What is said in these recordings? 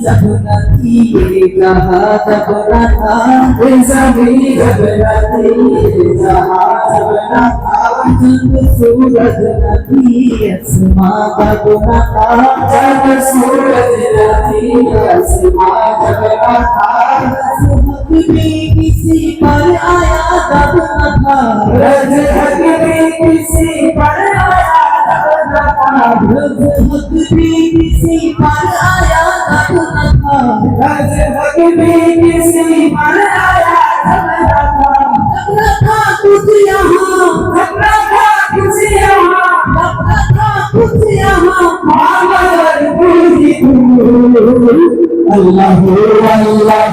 जब नती कहा तब न था जब नती कहा तब न था जब सूरज नती आसमां तब न था जब सूरज नती आसमां तब न था रज़्क़ भी किसी पर आया तब न था रज़्क़ भी किसी पर आया तब न था रज़्क़ भी किसी पर आया तब न था रज़्क़ भी किसी पर आया तब न था तब न था कुछ यहाँ तब न था कुछ यहाँ तब न था कुछ यहाँ मगर पूरी अल्लाह अल्लाह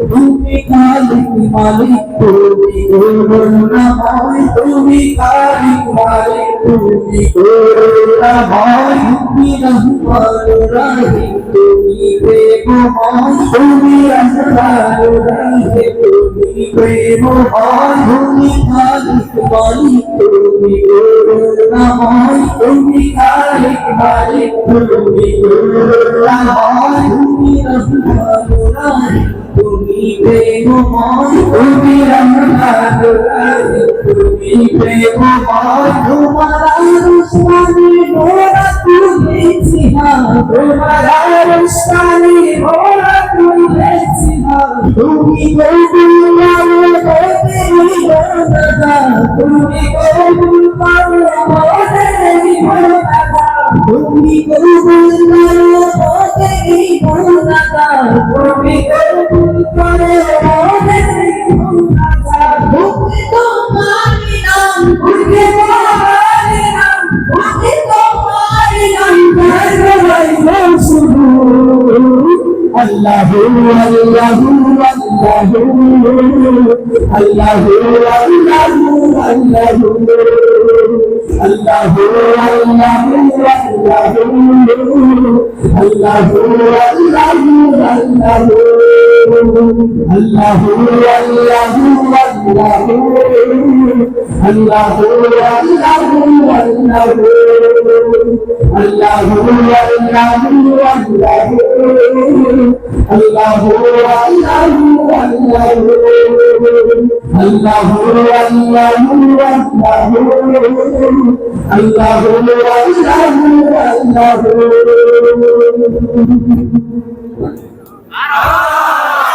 তুমি খালিক মালিক তুমি করুণাময় তুমি খালিক মালিক তুমি করুণাময় তুমি রহমান রহিম তুমি প্রেমময় তুমি রহমান রহিম তুমি প্রেমময় তুমি খালিক মালিক তুমি করুণাময় তুমি খালিক মালিক তুমি করুণাময় তুমি রহমান রহিম তুমি প্রেমময় তুমি রহমান রহিম তুমি প্রেমময় তোমার রুশানি মোরা তুলেছি তোমার রুশানি মোরা তুলেছি তুমি কবুল করতে নিবনা তুমি কবুল করতে নিবনা তুমি কবুল করতে নিবনা তুমি কবুল করতে নিবনা তুমি তোমার নাম ভুলে তোমার নাম ভুলে তোমার নাম গাইবো শুধু আল্লাহু আল্লাহু আল্লাহু আল্লাহু আল্লাহু আল্লাহু Allah